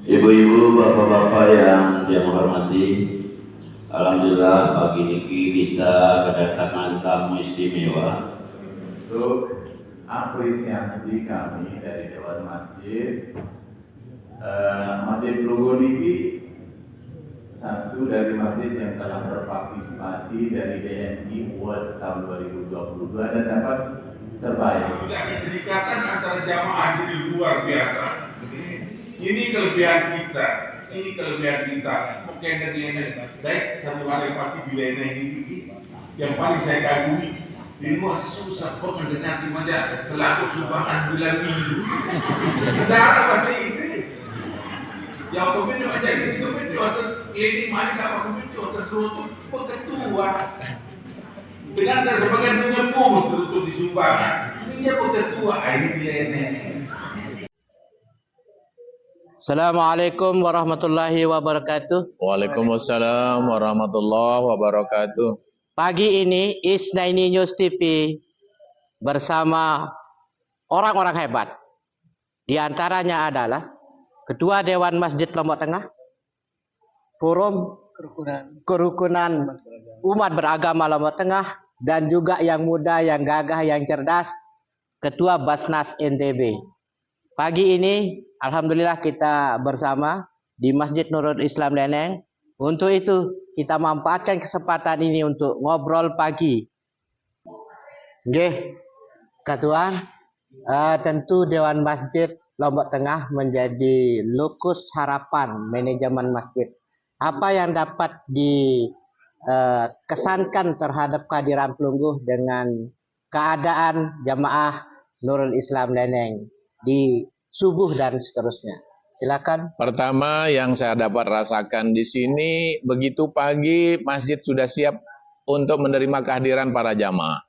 Ibu-ibu, bapak-bapak yang saya hormati, alhamdulillah pagi ini kita kedatangan tamu istimewa untuk apresiasi kami dari Dewan Masjid. Masjid Plugo ini satu dari masjid yang telah berpartisipasi dari DNI World tahun 2022 dan dapat terbaik. Sudah kedekatan antara jamaah ini luar biasa. Ini kelebihan kita. Mungkin dari baik satu hari pasti di lainnya ini yang paling saya kagumi. Di luar susah kok mendengar aja pelaku sumbangan bulan minggu. Tidak bahasa Inggris. Yang kemudian aja ini kemudian ini mana apa kemudian tertutup ketua. Dengan sebagian menyepuh tertutup di sumbangan. Ini dia ketua. Ini lainnya. Assalamualaikum warahmatullahi wabarakatuh. Waalaikumsalam warahmatullahi wabarakatuh. Pagi ini Isnaini News TV bersama orang-orang hebat. Di antaranya adalah Ketua Dewan Masjid Lombok Tengah, Forum Kerukunan Umat Beragama Lombok Tengah, dan juga yang muda, yang gagah, yang cerdas, Ketua Basnas NTB. Pagi ini alhamdulillah kita bersama di Masjid Nurul Islam Leneng. Untuk itu kita manfaatkan kesempatan ini untuk ngobrol pagi. Nggih, Ketua, tentu Dewan Masjid Lombok Tengah menjadi lokus harapan manajemen masjid. Apa yang dapat dikesankan terhadap kehadiran Pelungguh dengan keadaan jamaah Nurul Islam Leneng di subuh dan seterusnya? Silakan. Pertama yang saya dapat rasakan di sini, begitu pagi masjid sudah siap untuk menerima kehadiran para jamaah.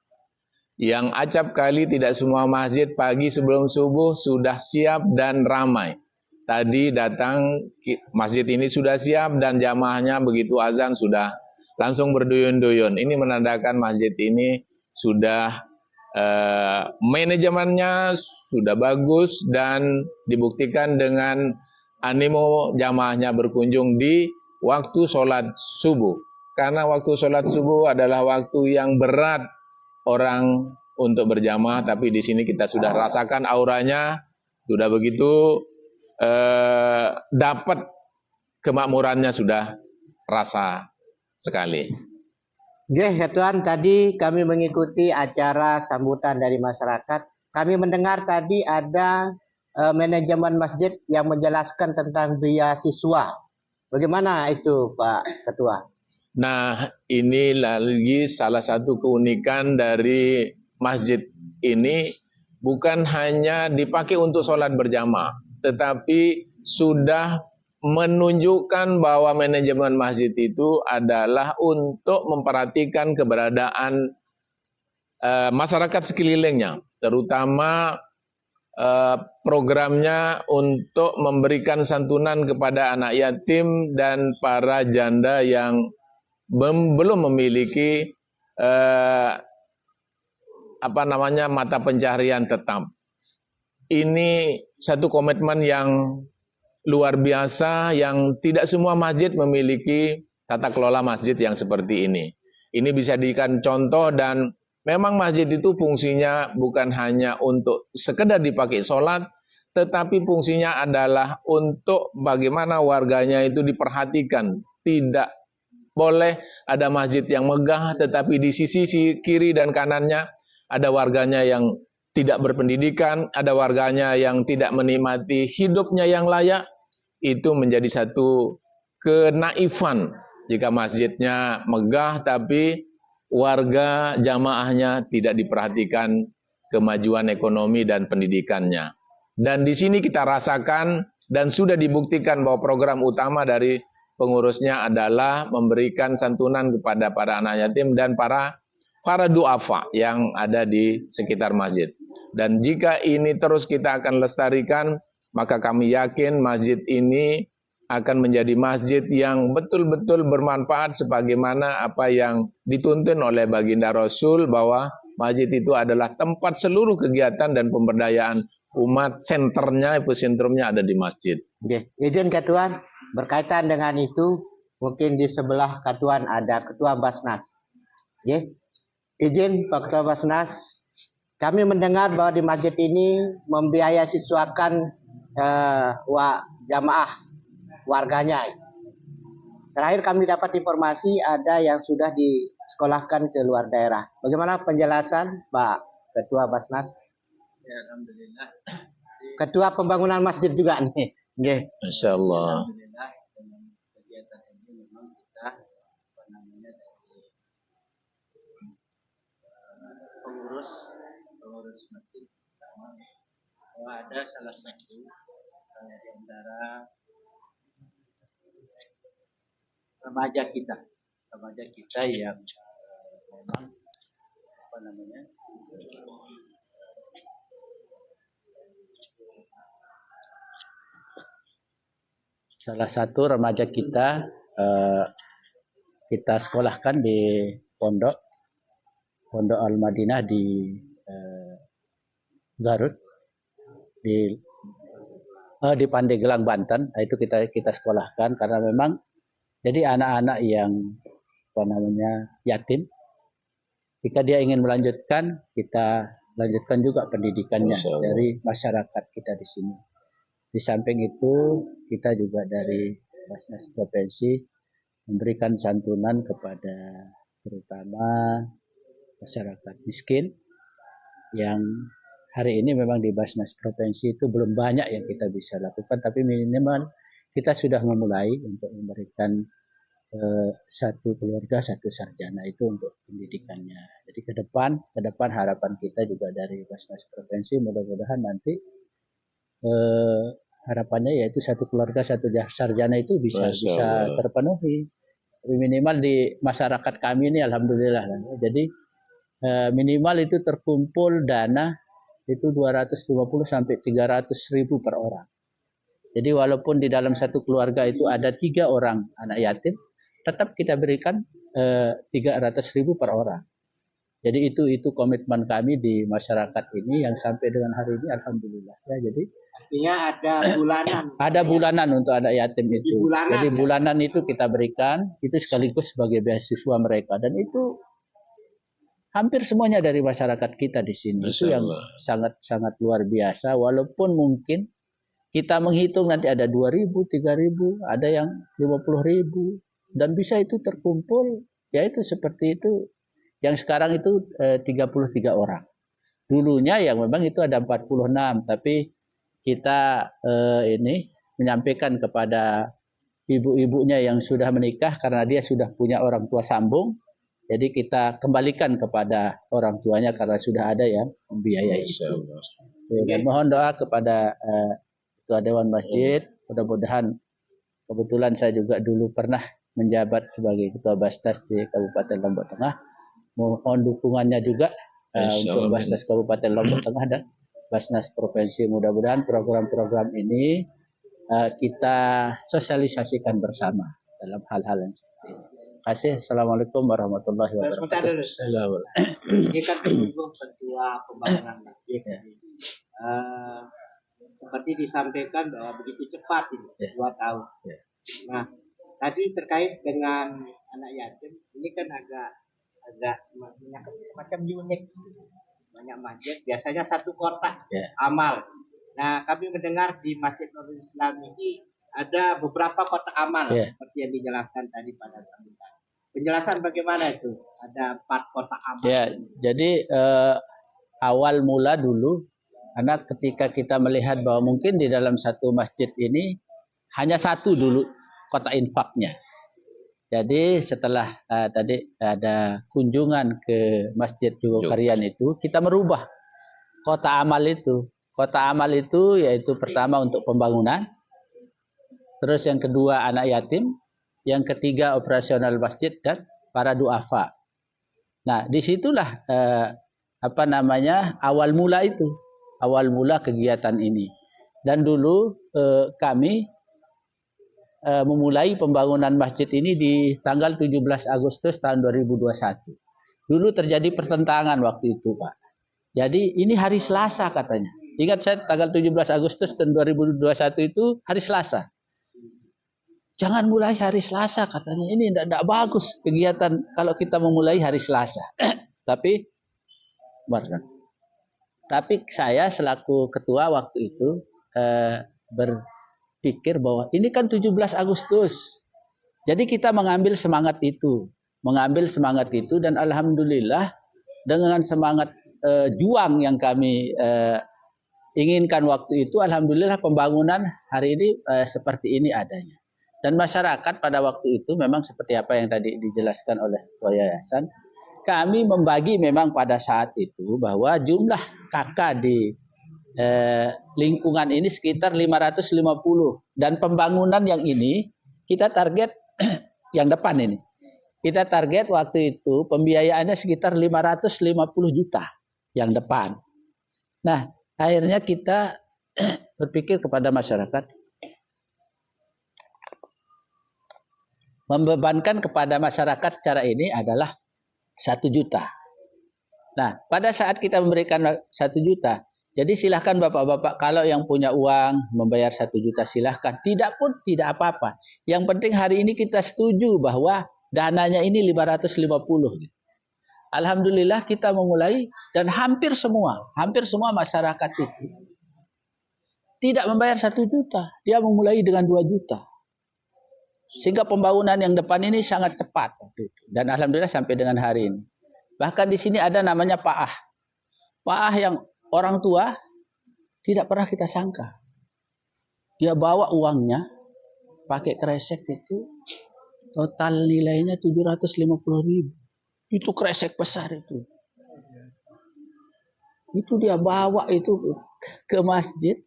Yang acap kali tidak semua masjid pagi sebelum subuh sudah siap dan ramai. Tadi datang masjid ini sudah siap dan jamaahnya begitu azan sudah langsung berduyun-duyun. Ini menandakan masjid ini sudah manajemennya sudah bagus dan dibuktikan dengan animo jamaahnya berkunjung di waktu sholat subuh. Karena waktu sholat subuh adalah waktu yang berat orang untuk berjamaah, tapi di sini kita sudah rasakan auranya, sudah begitu dapat kemakmurannya sudah rasa sekali. Oke, Tuhan, tadi kami mengikuti acara sambutan dari masyarakat. Kami mendengar tadi ada manajemen masjid yang menjelaskan tentang beasiswa. Bagaimana itu, Pak Ketua? Nah, ini lagi salah satu keunikan dari masjid ini, bukan hanya dipakai untuk sholat berjamaah, tetapi sudah menunjukkan bahwa manajemen masjid itu adalah untuk memperhatikan keberadaan masyarakat sekelilingnya, terutama programnya untuk memberikan santunan kepada anak yatim dan para janda yang belum memiliki mata pencaharian tetap. Ini satu komitmen yang luar biasa yang tidak semua masjid memiliki tata kelola masjid yang seperti ini. Ini bisa dijadikan contoh dan memang masjid itu fungsinya bukan hanya untuk sekedar dipakai sholat, tetapi fungsinya adalah untuk bagaimana warganya itu diperhatikan. Tidak boleh ada masjid yang megah, tetapi di sisi kiri dan kanannya ada warganya yang tidak berpendidikan, ada warganya yang tidak menikmati hidupnya yang layak. Itu menjadi satu kenaifan jika masjidnya megah tapi warga jamaahnya tidak diperhatikan kemajuan ekonomi dan pendidikannya. Dan di sini kita rasakan dan sudah dibuktikan bahwa program utama dari pengurusnya adalah memberikan santunan kepada para anak yatim dan para duafa yang ada di sekitar masjid. Dan jika ini terus kita akan lestarikan, maka kami yakin masjid ini akan menjadi masjid yang betul-betul bermanfaat sebagaimana apa yang dituntun oleh baginda Rasul, bahwa masjid itu adalah tempat seluruh kegiatan dan pemberdayaan umat, senternya, epicentrumnya ada di masjid. Oke, izin Ketuan, berkaitan dengan itu, mungkin di sebelah Ketuan ada Ketua Basnas. Oke, izin Pak Ketua Basnas, kami mendengar bahwa di masjid ini membiayai siswakan jamaah warganya. Terakhir kami dapat informasi ada yang sudah disekolahkan ke luar daerah. Bagaimana penjelasan Pak Ketua Basnas? Ya, alhamdulillah. Ketua pembangunan masjid juga nih. Nggih. Insyaallah. Alhamdulillah dengan kegiatan ini memang kita dari pengurus masjid bahwa ada salah satu di antara remaja kita yang memang salah satu remaja kita sekolahkan di pondok Al-Madinah di Garut, di Pandeglang, Banten. Itu kita sekolahkan karena memang jadi anak-anak yang yatim, jika dia ingin melanjutkan, kita lanjutkan juga pendidikannya dari masyarakat kita di sini. Di samping itu, kita juga dari Basnas Provinsi memberikan santunan kepada terutama masyarakat miskin yang hari ini memang di Basnas Provinsi itu belum banyak yang kita bisa lakukan, tapi minimal kita sudah memulai untuk memberikan satu keluarga satu sarjana itu untuk pendidikannya. Jadi ke depan harapan kita juga dari Basnas Provinsi mudah-mudahan nanti harapannya yaitu satu keluarga satu sarjana itu bisa terpenuhi. Minimal di masyarakat kami ini alhamdulillah. Jadi minimal itu terkumpul dana itu 250 sampai 300.000 per orang. Jadi walaupun di dalam satu keluarga itu ada 3 orang anak yatim, tetap kita berikan 300.000 per orang. Jadi itu komitmen kami di masyarakat ini yang sampai dengan hari ini alhamdulillah. Ya, jadi artinya ada bulanan. Ada bulanan untuk anak yatim itu. Jadi ya? bulanan itu kita berikan, itu sekaligus sebagai beasiswa mereka dan itu hampir semuanya dari masyarakat kita di sini. Itu yang sangat luar biasa. Walaupun mungkin kita menghitung nanti ada 2.000, 3.000, ada yang 50.000 dan bisa itu terkumpul, yaitu seperti itu. Yang sekarang itu 33 orang. Dulunya yang memang itu ada 46, tapi kita ini menyampaikan kepada ibu-ibunya yang sudah menikah karena dia sudah punya orang tua sambung. Jadi kita kembalikan kepada orang tuanya karena sudah ada yang membiayai. Dan mohon doa kepada Ketua Dewan Masjid. Mudah-mudahan kebetulan saya juga dulu pernah menjabat sebagai Ketua Basnas di Kabupaten Lombok Tengah. Mohon dukungannya juga untuk Basnas Kabupaten Lombok Tengah dan Basnas Provinsi. Mudah-mudahan program-program ini kita sosialisasikan bersama dalam hal-hal yang seperti ini. Terima kasih. Assalamualaikum warahmatullahi wabarakatuh. Ini kan menyinggung Ketua Pembangunan Masjid. Seperti disampaikan bahwa begitu cepat ini, 2 tahun. Nah, tadi terkait dengan anak yatim, ini kan agak semacam unik. Banyak masjid, biasanya satu kotak amal. Nah, kami mendengar di Masjid Nurul Islam ini ada beberapa kotak amal seperti yang dijelaskan tadi pada sambutan. Penjelasan bagaimana itu? Ada 4 kotak amal. Ya, jadi awal mula dulu, karena ketika kita melihat bahwa mungkin di dalam satu masjid ini hanya satu dulu kotak infaknya. Jadi setelah tadi ada kunjungan ke Masjid Jogokarian itu, kita merubah kotak amal itu. Kotak amal itu yaitu pertama untuk pembangunan, terus yang kedua anak yatim, yang ketiga operasional masjid dan para duafa. Nah, disitulah awal mula itu, awal mula kegiatan ini. Dan dulu kami memulai pembangunan masjid ini di tanggal 17 Agustus tahun 2021. Dulu terjadi pertentangan waktu itu, Pak. Jadi ini hari Selasa katanya. Ingat saya tanggal 17 Agustus tahun 2021 itu hari Selasa. Jangan mulai hari Selasa katanya. Ini tidak bagus kegiatan kalau kita memulai hari Selasa. Tapi saya selaku ketua waktu itu berpikir bahwa ini kan 17 Agustus. Jadi kita mengambil semangat itu. Dan alhamdulillah dengan semangat juang yang kami inginkan waktu itu, alhamdulillah pembangunan hari ini seperti ini adanya. Dan masyarakat pada waktu itu memang seperti apa yang tadi dijelaskan oleh Ketua Yayasan, kami membagi memang pada saat itu bahwa jumlah kakak di lingkungan ini sekitar 550, dan pembangunan yang ini kita target yang depan ini. Kita target waktu itu pembiayaannya sekitar 550 juta yang depan. Nah, akhirnya kita berpikir kepada masyarakat, membebankan kepada masyarakat cara ini adalah 1 juta. Nah, pada saat kita memberikan 1 juta, jadi silahkan bapak-bapak kalau yang punya uang membayar 1 juta silahkan. Tidak pun tidak apa-apa. Yang penting hari ini kita setuju bahwa dananya ini 550. Alhamdulillah kita memulai dan hampir semua masyarakat itu tidak membayar 1 juta. Dia memulai dengan 2 juta. Sehingga pembangunan yang depan ini sangat cepat. Dan alhamdulillah sampai dengan hari ini. Bahkan di sini ada namanya Pak Ah. Pak Ah yang orang tua tidak pernah kita sangka. Dia bawa uangnya pakai kresek itu. Total nilainya 750.000. Itu kresek besar itu. Itu dia bawa itu ke masjid.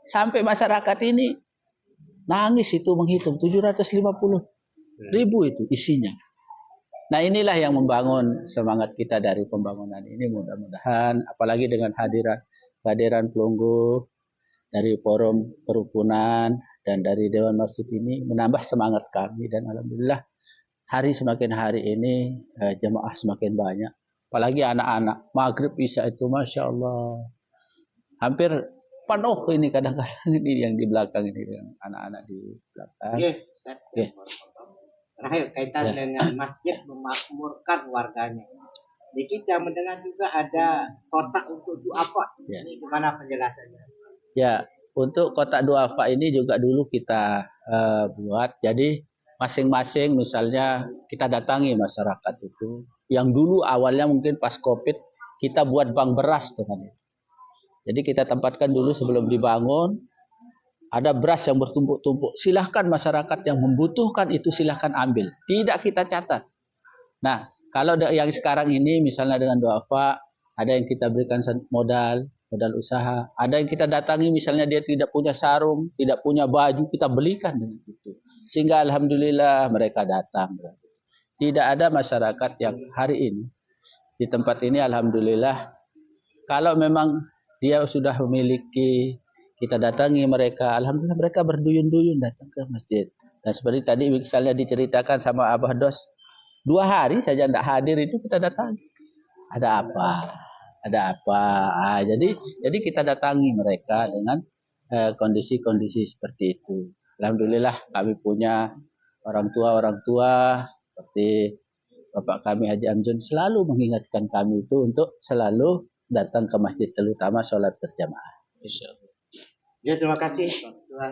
Sampai masyarakat ini nangis itu menghitung. 750.000 itu isinya. Nah inilah yang membangun semangat kita dari pembangunan ini. Mudah-mudahan apalagi dengan kehadiran Pelunggu dari forum kerukunan dan dari Dewan Masjid ini menambah semangat kami, dan alhamdulillah semakin hari ini jemaah semakin banyak, apalagi anak-anak maghrib isya itu masya Allah hampir penuh ini, kadang-kadang ini yang di belakang ini dengan anak-anak di belakang. Oke. Terakhir kaitan dengan masjid memakmurkan warganya. Di kita mendengar juga ada kotak untuk duafa. Ini gimana penjelasannya? Ya, untuk kotak duafa ini juga dulu kita buat. Jadi masing-masing misalnya kita datangi masyarakat itu. Yang dulu awalnya mungkin pas COVID kita buat bank beras dengan itu. Jadi kita tempatkan dulu sebelum dibangun. Ada beras yang bertumpuk-tumpuk. Silahkan masyarakat yang membutuhkan itu silahkan ambil. Tidak kita catat. Nah, kalau yang sekarang ini misalnya dengan duafa, ada yang kita berikan modal usaha. Ada yang kita datangi misalnya dia tidak punya sarung, tidak punya baju, kita belikan dengan itu. Sehingga alhamdulillah mereka datang. Tidak ada masyarakat yang hari ini di tempat ini alhamdulillah kalau memang dia sudah memiliki, kita datangi mereka, alhamdulillah mereka berduyun-duyun datang ke masjid. Dan seperti tadi misalnya diceritakan sama Abah Dos, 2 hari saja tidak hadir itu kita datangi. Ada apa? Jadi kita datangi mereka dengan kondisi-kondisi seperti itu. Alhamdulillah kami punya orang tua seperti Bapak kami Haji Amjun selalu mengingatkan kami itu untuk selalu datang ke masjid, terutama sholat berjamaah. Insyaallah. Ya, terima kasih Pak Ketua.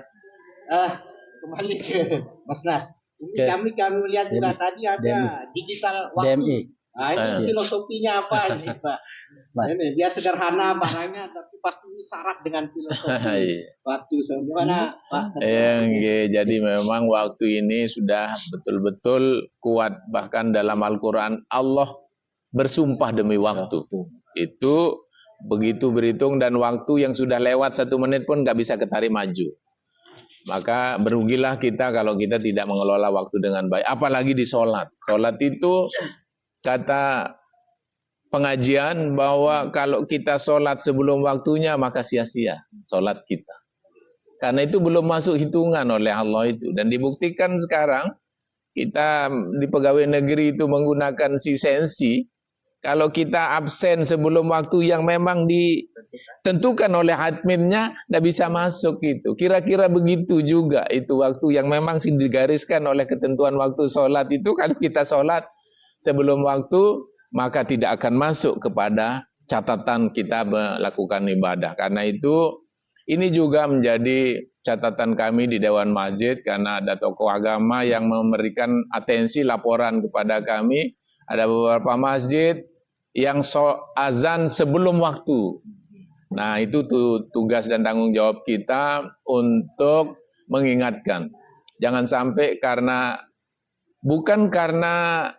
Kembali ke Mas Nas. Ini kami melihat juga tadi ada digital waktu. DMI. Nah, ini filosofinya apa ini Pak? Ini dia sederhana barangnya, tapi pasti syarat dengan filosofi waktu. Gimana Pak? Jadi memang waktu ini sudah betul-betul kuat. Bahkan dalam Al-Quran Allah bersumpah demi waktu. Itu begitu berhitung dan waktu yang sudah lewat 1 menit pun nggak bisa ketarik maju. Maka berugilah kita kalau kita tidak mengelola waktu dengan baik. Apalagi di sholat. Sholat itu kata pengajian bahwa kalau kita sholat sebelum waktunya maka sia-sia sholat kita. Karena itu belum masuk hitungan oleh Allah itu. Dan dibuktikan sekarang kita di pegawai negeri itu menggunakan sisensi. Kalau kita absen sebelum waktu yang memang ditentukan oleh adminnya, tidak bisa masuk itu. Kira-kira begitu juga itu waktu yang memang digariskan oleh ketentuan waktu sholat itu. Kalau kita sholat sebelum waktu, maka tidak akan masuk kepada catatan kita melakukan ibadah. Karena itu, ini juga menjadi catatan kami di Dewan Masjid, karena ada tokoh agama yang memberikan atensi laporan kepada kami. Ada beberapa masjid yang azan sebelum waktu. Nah, itu tugas dan tanggung jawab kita untuk mengingatkan. Jangan sampai bukan karena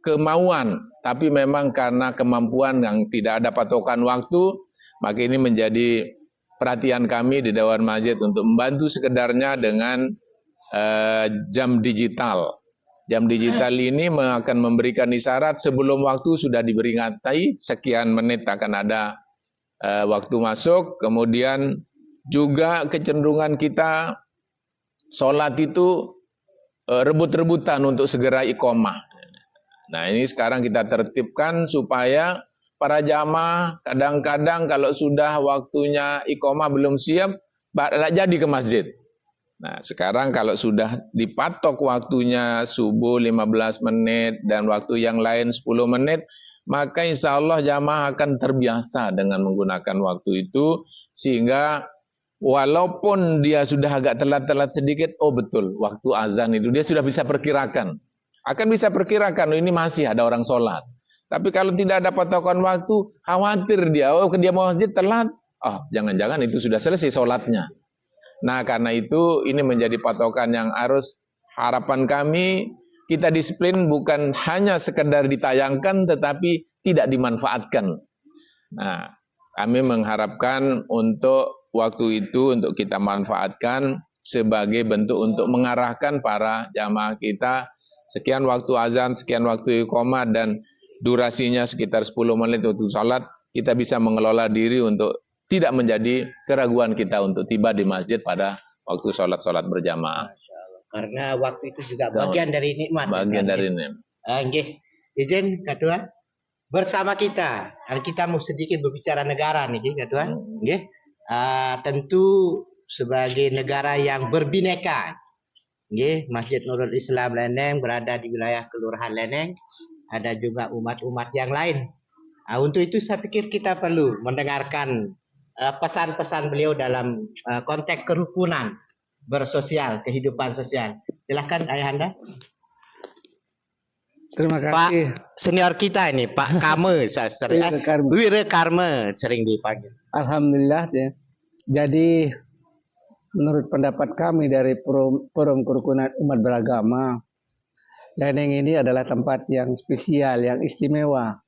kemauan, tapi memang karena kemampuan yang tidak ada patokan waktu, maka ini menjadi perhatian kami di Dewan Masjid untuk membantu sekedarnya dengan jam digital. Jam digital ini akan memberikan isyarat sebelum waktu sudah diperingati, sekian menit akan ada waktu masuk. Kemudian juga kecenderungan kita sholat itu rebut-rebutan untuk segera iqomah. Nah, ini sekarang kita tertibkan supaya para jamaah kadang-kadang kalau sudah waktunya iqomah belum siap, tidak jadi ke masjid. Nah, sekarang kalau sudah dipatok waktunya subuh 15 menit dan waktu yang lain 10 menit, maka insya Allah jamaah akan terbiasa dengan menggunakan waktu itu, sehingga walaupun dia sudah agak telat-telat sedikit, oh betul, waktu azan itu dia sudah bisa perkirakan. Akan bisa perkirakan, ini masih ada orang sholat. Tapi kalau tidak ada patokan waktu, khawatir dia mau masjid telat, jangan-jangan itu sudah selesai sholatnya. Nah, karena itu ini menjadi patokan yang harus harapan kami, kita disiplin bukan hanya sekedar ditayangkan tetapi tidak dimanfaatkan. Nah, kami mengharapkan untuk waktu itu untuk kita manfaatkan sebagai bentuk untuk mengarahkan para jamaah kita, sekian waktu azan, sekian waktu iqomah, dan durasinya sekitar 10 menit untuk salat, kita bisa mengelola diri untuk tidak menjadi keraguan kita untuk tiba di masjid pada waktu sholat berjamaah. Karena waktu itu juga bagian dari nikmat. Bagian dari nikmat. Nggih, izin Ketua. Bersama kita mau sedikit berbicara negara nih, Ketua. Nggih. Tentu sebagai negara yang berbineka. Nggih, Masjid Nurul Islam Leneng berada di wilayah Kelurahan Leneng. Ada juga umat-umat yang lain. Untuk itu saya pikir kita perlu mendengarkan pesan-pesan beliau dalam konteks kerukunan bersosial, kehidupan sosial. Silahkan Ayahanda. Terima kasih. Pak senior kita ini, Pak Karme, Wira Karme sering dipanggil. Alhamdulillah ya. Jadi menurut pendapat kami dari Forum Kerukunan Umat Beragama, Leneng ini adalah tempat yang spesial, yang istimewa.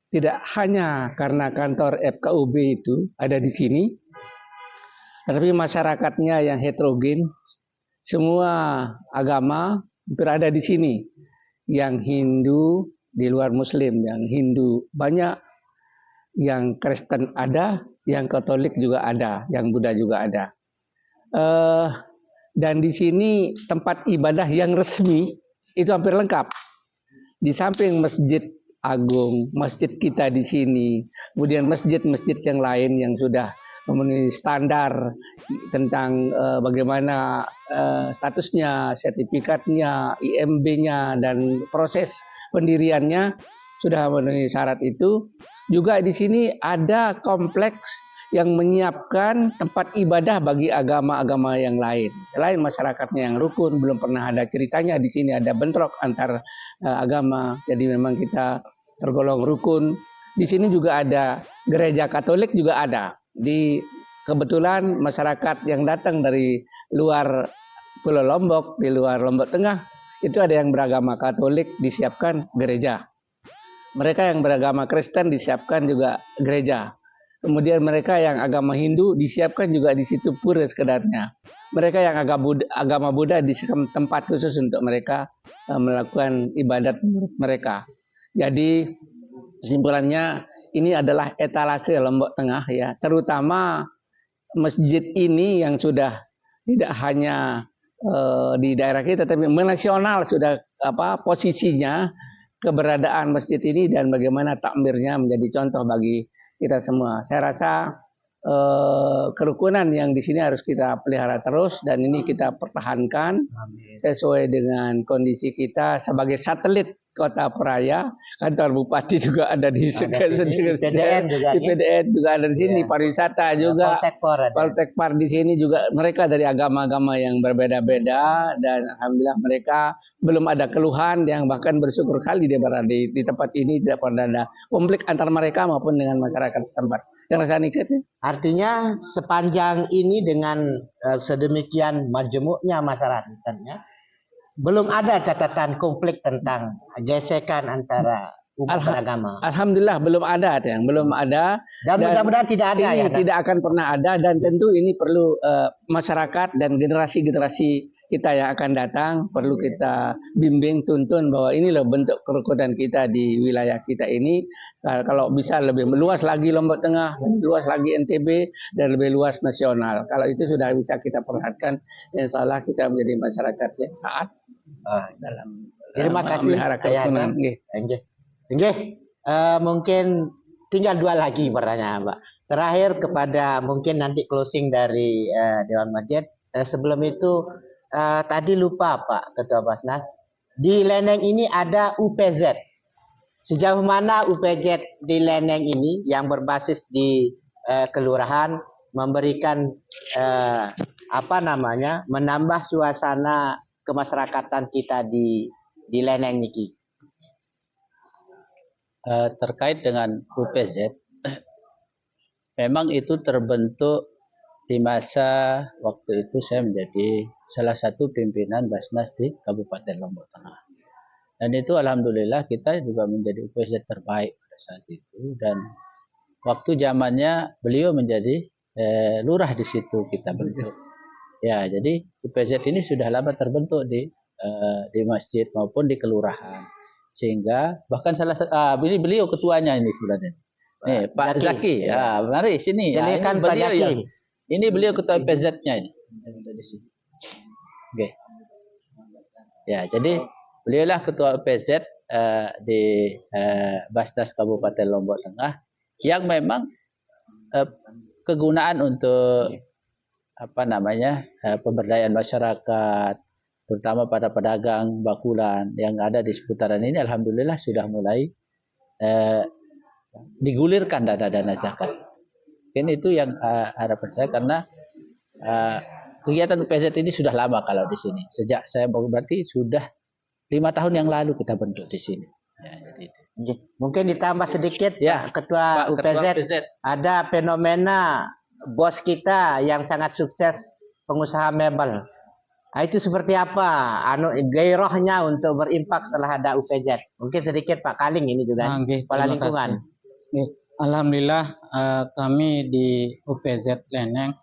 Tidak hanya karena kantor FKUB itu ada di sini, tetapi masyarakatnya yang heterogen, semua agama berada di sini. Yang Hindu di luar Muslim, yang Hindu banyak, yang Kristen ada, yang Katolik juga ada, yang Buddha juga ada. Dan di sini tempat ibadah yang resmi itu hampir lengkap. Di samping Masjid Agung, masjid kita di sini, kemudian masjid-masjid yang lain yang sudah memenuhi standar tentang bagaimana statusnya, sertifikatnya, IMB-nya, dan proses pendiriannya sudah memenuhi syarat itu. Juga di sini ada kompleks yang menyiapkan tempat ibadah bagi agama-agama yang lain. Selain masyarakatnya yang rukun, belum pernah ada ceritanya di sini ada bentrok antar agama. Jadi memang kita tergolong rukun. Di sini juga ada gereja Katolik juga ada. Kebetulan masyarakat yang datang dari luar Pulau Lombok, di luar Lombok Tengah, itu ada yang beragama Katolik disiapkan gereja. Mereka yang beragama Kristen disiapkan juga gereja. Kemudian mereka yang agama Hindu disiapkan juga di situ pura sekedarnya. Mereka yang agama Buddha disiapkan tempat khusus untuk mereka melakukan ibadat mereka. Jadi kesimpulannya ini adalah etalase Lombok Tengah ya, terutama masjid ini yang sudah tidak hanya di daerah kita tapi nasional sudah posisinya, keberadaan masjid ini dan bagaimana takmirnya menjadi contoh bagi kita semua. Saya rasa kerukunan yang di sini harus kita pelihara terus dan ini kita pertahankan sesuai dengan kondisi kita sebagai satelit Kota Peraya. Kantor Bupati juga ada di IPDN juga, IPDN juga ada di sini, ya. Pariwisata juga, Poltekpar di sini juga, mereka dari agama-agama yang berbeda-beda dan alhamdulillah mereka belum ada keluhan, yang bahkan bersyukur kali dia berada di tempat ini tidak pernah ada konflik antar mereka maupun dengan masyarakat setempat. Yang rasa nikah Artinya sepanjang ini dengan sedemikian majemuknya masyarakatnya, belum ada catatan konflik tentang gesekan antara umat beragama. Alhamdulillah belum ada, yang belum ada. Dan mudah-mudahan tidak ada ini ya. Tidak akan pernah ada dan tentu ini perlu masyarakat dan generasi-generasi kita yang akan datang perlu kita bimbing, tuntun bahwa ini loh bentuk kerukunan kita di wilayah kita ini. Kalau bisa lebih meluas lagi Lombok Tengah, lebih luas lagi NTB dan lebih luas nasional. Kalau itu sudah bisa kita perhatikan, insya Allah kita menjadi masyarakat yang taat dalam terima kasih memelihara kerukunan. Mungkin tinggal 2 lagi pertanyaan, Pak. Terakhir kepada mungkin nanti closing dari Dewan Masjid. Sebelum itu tadi lupa Pak Ketua Basnas, di Leneng ini ada UPZ. Sejauh mana UPZ di Leneng ini yang berbasis di kelurahan memberikan menambah suasana kemasyarakatan kita di Leneng niki. Terkait dengan UPZ, memang itu terbentuk di masa waktu itu saya menjadi salah satu pimpinan Basnas di Kabupaten Lombok Tengah. Dan itu alhamdulillah kita juga menjadi UPZ terbaik pada saat itu, dan waktu zamannya beliau menjadi lurah di situ kita bentuk. Ya, jadi UPZ ini sudah lama terbentuk di masjid maupun di kelurahan. Sehingga bahkan ini beliau ketuanya ini sebenarnya. Nih, Pak Zaki. Ya, mari sini. Sini kan Pak Zaki. Ini beliau ketua UPZ-nya ini. Di sini. Oke. Ya, jadi beliaulah ketua UPZ di Basnas Kabupaten Lombok Tengah yang memang kegunaan untuk pemberdayaan masyarakat, terutama pada pedagang bakulan yang ada di seputaran ini, alhamdulillah sudah mulai digulirkan dana-dana zakat. Mungkin itu yang harapan saya, karena kegiatan UPZ ini sudah lama kalau di sini. Sejak saya berarti sudah 5 tahun yang lalu kita bentuk di sini. Ya, jadi itu. Mungkin ditambah sedikit ya, Ketua UPZ, ada fenomena bos kita yang sangat sukses, pengusaha mebel. Nah, itu seperti apa gairahnya untuk berimpak setelah ada UPZ? Mungkin sedikit Pak Kaling ini juga, kepala lingkungan. Alhamdulillah kami di UPZ Leneng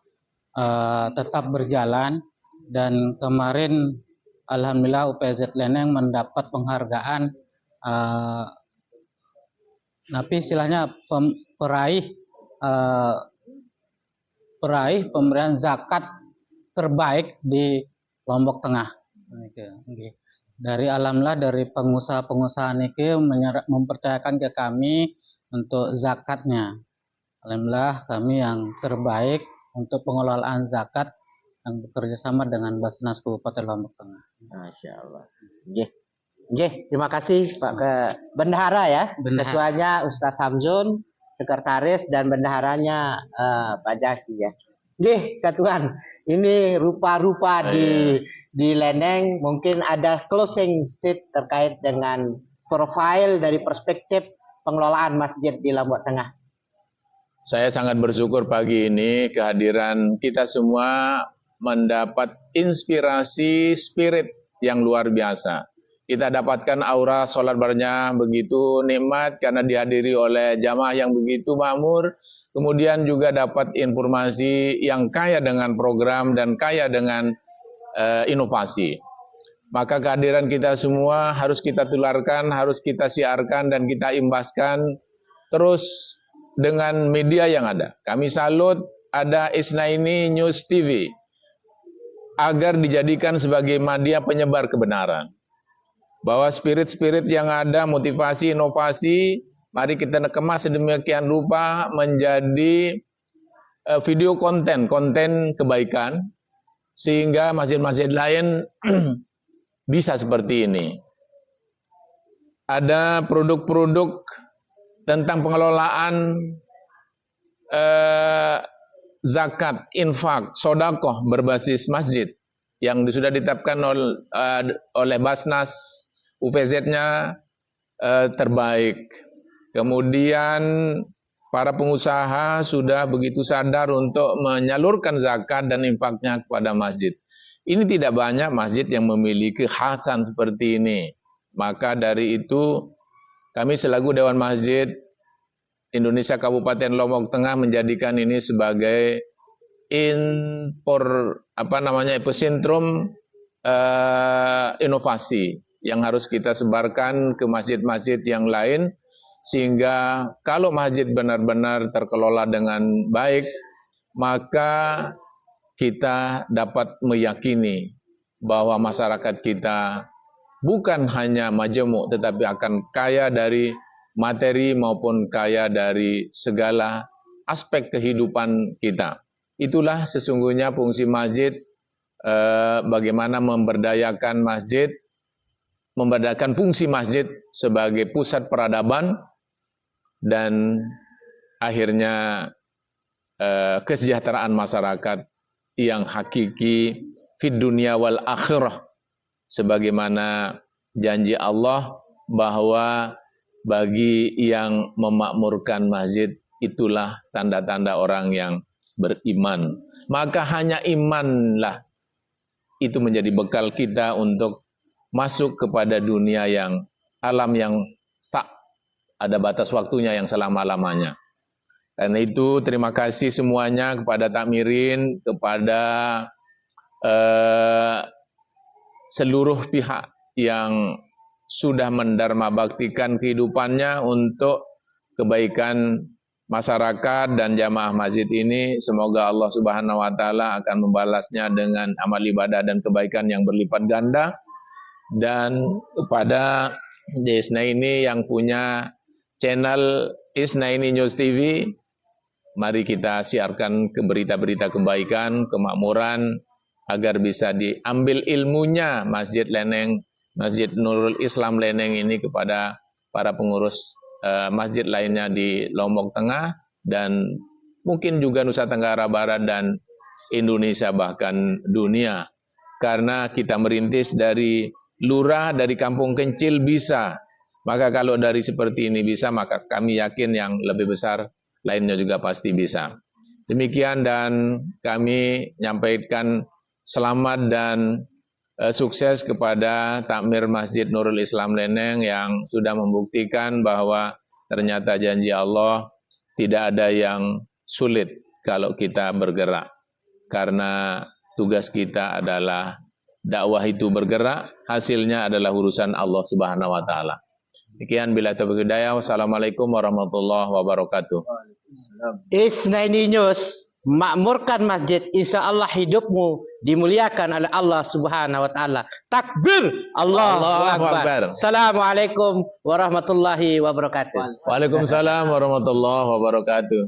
tetap berjalan, dan kemarin alhamdulillah UPZ Leneng mendapat penghargaan tapi istilahnya peraih pemberian zakat terbaik di Lombok Tengah. Dari alhamdulillah dari pengusaha-pengusaha niki mempercayakan ke kami untuk zakatnya. Alhamdulillah kami yang terbaik untuk pengelolaan zakat yang bekerja sama dengan Basnas Kabupaten Lombok Tengah. Masya Allah. Terima kasih Pak Bendahara ya. Ketuanya Ustaz Hamzun, sekretaris, dan bendaharanya Pak Zaki ya. Ketuan, ini rupa-rupa di Leneng, mungkin ada closing state terkait dengan profil dari perspektif pengelolaan masjid di Lombok Tengah. Saya sangat bersyukur pagi ini kehadiran kita semua mendapat inspirasi spirit yang luar biasa. Kita dapatkan aura sholat barnya begitu nikmat karena dihadiri oleh jamaah yang begitu makmur. Kemudian juga dapat informasi yang kaya dengan program dan kaya dengan inovasi. Maka kehadiran kita semua harus kita tularkan, harus kita siarkan dan kita imbaskan terus dengan media yang ada. Kami salut ada Isnaini News TV agar dijadikan sebagai media penyebar kebenaran. bahwa spirit-spirit yang ada, motivasi, inovasi, mari kita kemas sedemikian rupa menjadi video konten kebaikan, sehingga masjid-masjid lain bisa seperti ini. Ada produk-produk tentang pengelolaan zakat, infak, sodakoh berbasis masjid yang sudah ditetapkan oleh Basnas, UPZ-nya terbaik. Kemudian para pengusaha sudah begitu sadar untuk menyalurkan zakat dan infaknya kepada masjid. Ini tidak banyak masjid yang memiliki khasan seperti ini. Maka dari itu kami selaku Dewan Masjid Indonesia Kabupaten Lombok Tengah menjadikan ini sebagai epicentrum inovasi yang harus kita sebarkan ke masjid-masjid yang lain, sehingga kalau masjid benar-benar terkelola dengan baik, maka kita dapat meyakini bahwa masyarakat kita bukan hanya majemuk, tetapi akan kaya dari materi maupun kaya dari segala aspek kehidupan kita. Itulah sesungguhnya fungsi masjid, bagaimana memberdayakan masjid, memberdayakan fungsi masjid sebagai pusat peradaban, dan akhirnya kesejahteraan masyarakat yang hakiki fid dunya wal akhirah, sebagaimana janji Allah bahwa bagi yang memakmurkan masjid itulah tanda-tanda orang yang beriman. Maka hanya imanlah itu menjadi bekal kita untuk masuk kepada dunia yang alam yang tak ada batas waktunya yang selama-lamanya. Karena itu terima kasih semuanya kepada takmirin, kepada seluruh pihak yang sudah mendarma baktikan kehidupannya untuk kebaikan masyarakat dan jamaah masjid ini. Semoga Allah Subhanahu wa taala akan membalasnya dengan amal ibadah dan kebaikan yang berlipat ganda. Dan kepada Isnaini yang punya channel Isnaini News TV, mari kita siarkan ke berita-berita kebaikan, kemakmuran, agar bisa diambil ilmunya Masjid Leneng, Masjid Nurul Islam Leneng ini kepada para pengurus masjid lainnya di Lombok Tengah dan mungkin juga Nusa Tenggara Barat dan Indonesia bahkan dunia. Karena kita merintis dari lurah, dari kampung kecil bisa. Maka kalau dari seperti ini bisa, maka kami yakin yang lebih besar lainnya juga pasti bisa. Demikian, dan kami nyampaikan selamat dan sukses kepada takmir Masjid Nurul Islam Leneng yang sudah membuktikan bahwa ternyata janji Allah tidak ada yang sulit kalau kita bergerak. Karena tugas kita adalah dakwah itu bergerak, hasilnya adalah urusan Allah Subhanahu wa taala. Demikian, bila taufiq hidayah. Wassalamualaikum warahmatullahi wabarakatuh. Isnaini News, makmurkan masjid, insya Allah hidupmu dimuliakan oleh Allah Subhanahu wa taala. Takbir, Allahu Akbar. Assalamualaikum warahmatullahi wabarakatuh. Waalaikumsalam warahmatullahi wabarakatuh.